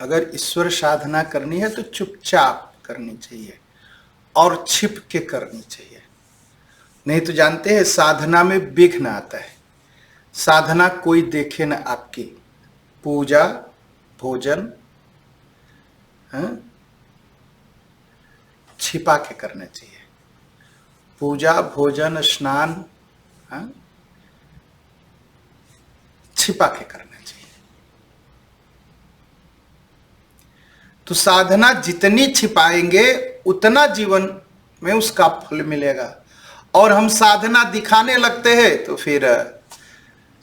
अगर ईश्वर साधना करनी है तो चुपचाप करनी चाहिए और छिप के करनी चाहिए। नहीं तो जानते हैं साधना में विघ्न आता है। साधना कोई देखे ना आपकी, पूजा भोजन छिपा के करना चाहिए। पूजा भोजन स्नान छिपा के करना चाहिए। तो साधना जितनी छिपाएंगे उतना जीवन में उसका फल मिलेगा। और हम साधना दिखाने लगते हैं तो फिर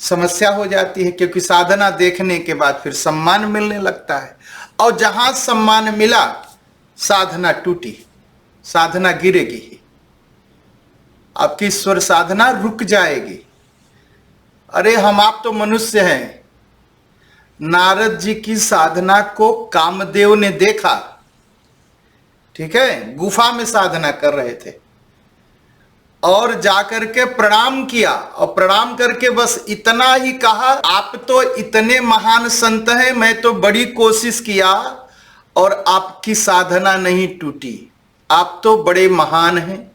समस्या हो जाती है, क्योंकि साधना देखने के बाद फिर सम्मान मिलने लगता है। और जहां सम्मान मिला साधना टूटी, साधना गिरेगी ही, आपकी ईश्वर साधना रुक जाएगी। अरे हम आप तो मनुष्य हैं। नारद जी की साधना को कामदेव ने देखा, ठीक है, गुफा में साधना कर रहे थे और जाकर के प्रणाम किया और प्रणाम करके बस इतना ही कहा, आप तो इतने महान संत हैं, मैं तो बड़ी कोशिश किया और आपकी साधना नहीं टूटी, आप तो बड़े महान हैं।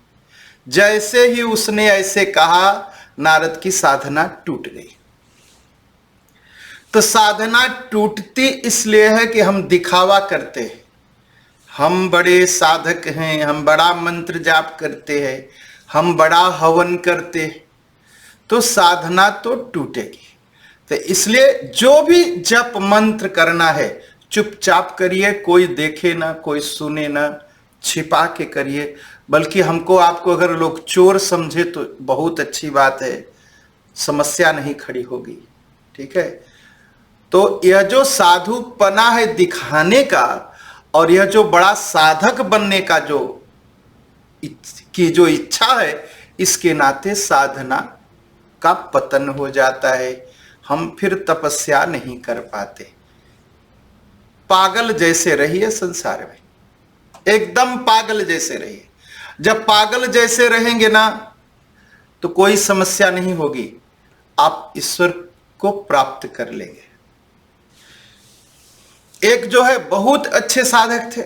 जैसे ही उसने ऐसे कहा नारद की साधना टूट गई। तो साधना टूटती इसलिए है कि हम दिखावा करते हैं, हम बड़े साधक हैं, हम बड़ा मंत्र जाप करते हैं, हम बड़ा हवन करते हैं, तो साधना तो टूटेगी। तो इसलिए जो भी जप मंत्र करना है चुपचाप करिए, कोई देखे ना, कोई सुने ना, छिपा के करिए। बल्कि हमको आपको अगर लोग चोर समझे तो बहुत अच्छी बात है, समस्या नहीं खड़ी होगी, ठीक है। तो यह जो साधुपना है दिखाने का और यह जो बड़ा साधक बनने का जो इच्छा है, इसके नाते साधना का पतन हो जाता है। हम फिर तपस्या नहीं कर पाते। पागल जैसे रहिए संसार में, एकदम पागल जैसे रहिए। जब पागल जैसे रहेंगे ना तो कोई समस्या नहीं होगी, आप ईश्वर को प्राप्त कर लेंगे। एक जो है बहुत अच्छे साधक थे,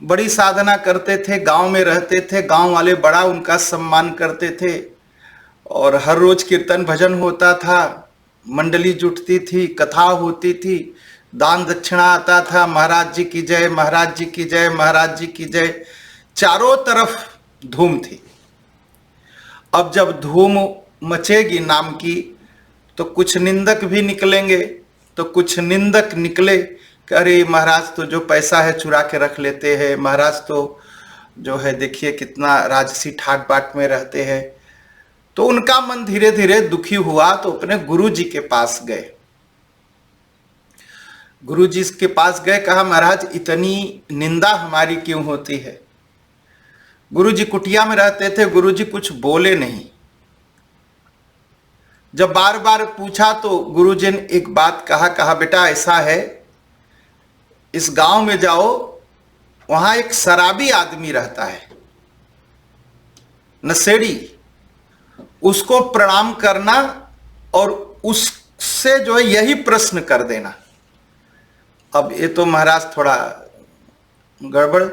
बड़ी साधना करते थे, गांव में रहते थे, गांव वाले बड़ा उनका सम्मान करते थे और हर रोज कीर्तन भजन होता था, मंडली जुटती थी, कथा होती थी, दान दक्षिणा आता था, महाराज जी की जय, महाराज जी की जय, महाराज जी की जय, चारों तरफ धूम थी। अब जब धूम मचेगी नाम की तो कुछ निंदक भी निकलेंगे। तो कुछ निंदक निकले कि अरे महाराज तो जो पैसा है चुरा के रख लेते हैं, महाराज तो जो है देखिए कितना राजसी ठाट बाट में रहते हैं। तो उनका मन धीरे धीरे दुखी हुआ तो अपने गुरु जी के पास गए। गुरु जी के पास गए, कहा महाराज इतनी निंदा हमारी क्यों होती है। गुरु जी कुटिया में रहते थे, गुरु जी कुछ बोले नहीं। जब बार बार पूछा तो गुरुजी ने एक बात कहा बेटा ऐसा है, इस गांव में जाओ, वहां एक शराबी आदमी रहता है, नशेड़ी, उसको प्रणाम करना और उससे जो है यही प्रश्न कर देना। अब ये तो महाराज थोड़ा गड़बड़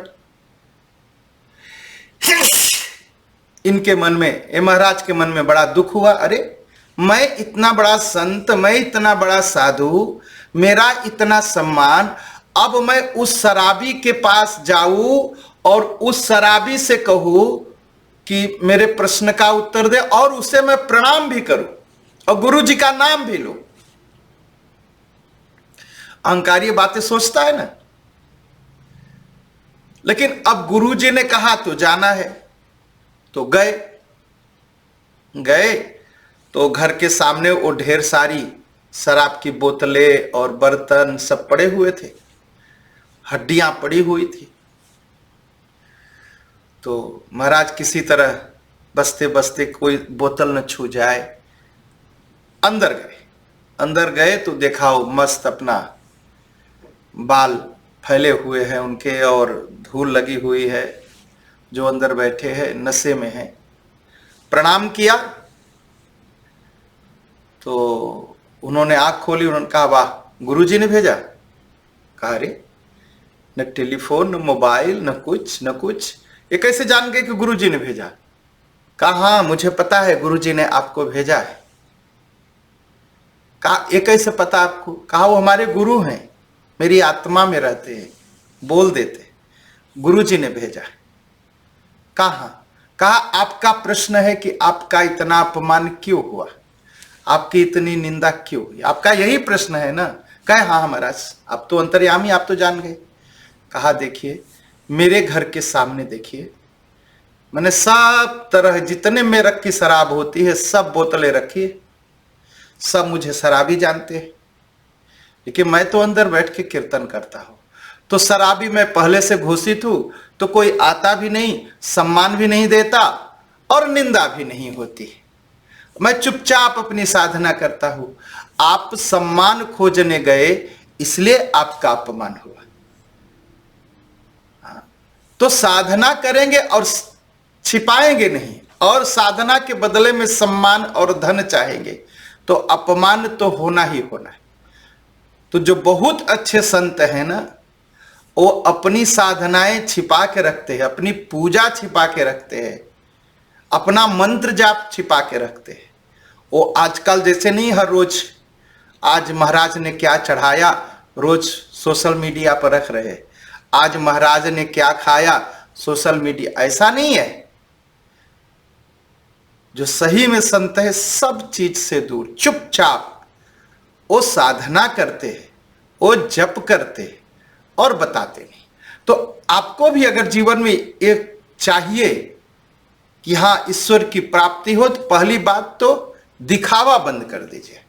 इनके मन में, ये महाराज के मन में बड़ा दुख हुआ। अरे मैं इतना बड़ा संत, मैं इतना बड़ा साधु, मेरा इतना सम्मान, अब मैं उस शराबी के पास जाऊं और उस शराबी से कहूं कि मेरे प्रश्न का उत्तर दे और उसे मैं प्रणाम भी करूं और गुरु जी का नाम भी लूं। अहंकारी बातें सोचता है ना। लेकिन अब गुरु जी ने कहा तो जाना है, तो गए तो घर के सामने वो ढेर सारी शराब की बोतलें और बर्तन सब पड़े हुए थे, हड्डियां पड़ी हुई थी। तो महाराज किसी तरह बसते बसते कोई बोतल न छू जाए, अंदर गए तो देखा वो मस्त अपना बाल फैले हुए हैं उनके और धूल लगी हुई है, जो अंदर बैठे हैं नशे में हैं। प्रणाम किया तो उन्होंने आंख खोली, उन्होंने कहा वाह गुरुजी ने भेजा। कहा अरे न टेलीफोन, न मोबाइल, न कुछ। ये कैसे जान गए कि गुरुजी ने भेजा? कहा हाँ मुझे पता है गुरुजी ने आपको भेजा है। कहा ये कैसे पता आपको? कहा वो हमारे गुरु हैं, मेरी आत्मा में रहते हैं, बोल देते, गुरुजी ने भेजा है। कहा आपका प्रश्न है कि आपका इतना अपमान क्यों हुआ, आपकी इतनी निंदा क्यों हुई, आपका यही प्रश्न है ना? कहे हाँ महाराज, आप तो अंतर्यामी, आप तो जान गए। कहा देखिए मेरे घर के सामने देखिए, मैंने सब तरह जितने में रखी शराब होती है सब बोतलें रखी है, सब मुझे शराबी जानते हैं, लेकिन मैं तो अंदर बैठ के कीर्तन करता हूं। तो शराबी मैं पहले से घोषित हूं, तो कोई आता भी नहीं, सम्मान भी नहीं देता और निंदा भी नहीं होती। मैं चुपचाप अपनी साधना करता हूं। आप सम्मान खोजने गए इसलिए आपका अपमान हुआ। तो साधना करेंगे और छिपाएंगे नहीं, और साधना के बदले में सम्मान और धन चाहेंगे तो अपमान तो होना ही होना है। तो जो बहुत अच्छे संत हैं ना, वो अपनी साधनाएं छिपा के रखते हैं, अपनी पूजा छिपा के रखते हैं, अपना मंत्र जाप छिपा के रखते हैं। वो आजकल जैसे नहीं हर रोज आज महाराज ने क्या चढ़ाया रोज सोशल मीडिया पर रख रहे, आज महाराज ने क्या खाया सोशल मीडिया, ऐसा नहीं है। जो सही में संत है सब चीज से दूर चुपचाप वो साधना करते हैं, वो जप करते हैं और बताते नहीं। तो आपको भी अगर जीवन में एक चाहिए कि हाँ ईश्वर की प्राप्ति हो, तो पहली बात तो दिखावा बंद कर दीजिए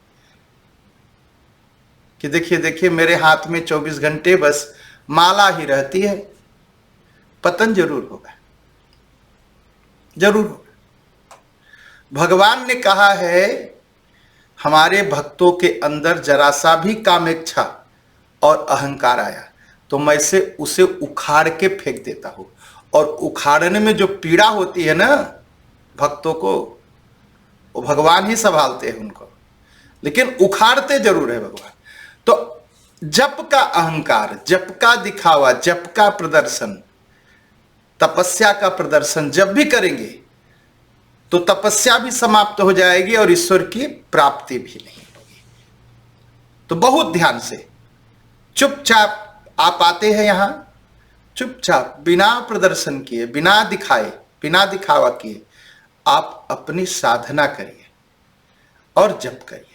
कि देखिए मेरे हाथ में 24 घंटे बस माला ही रहती है, पतन जरूर होगा, जरूर होगा। भगवान ने कहा है हमारे भक्तों के अंदर जरा सा भी कामेच्छा और अहंकार आया तो मैं से उसे उखाड़ के फेंक देता हूं। और उखाड़ने में जो पीड़ा होती है ना भक्तों को, वो भगवान ही संभालते हैं उनको, लेकिन उखाड़ते जरूर है भगवान। तो जप का अहंकार, जप का दिखावा, जप का प्रदर्शन, तपस्या का प्रदर्शन जब भी करेंगे तो तपस्या भी समाप्त हो जाएगी और ईश्वर की प्राप्ति भी नहीं होगी। तो बहुत ध्यान से चुपचाप आप आते हैं यहां, चुपचाप बिना प्रदर्शन किए, बिना दिखाए, बिना दिखावा किए आप अपनी साधना करिए और जप करिए।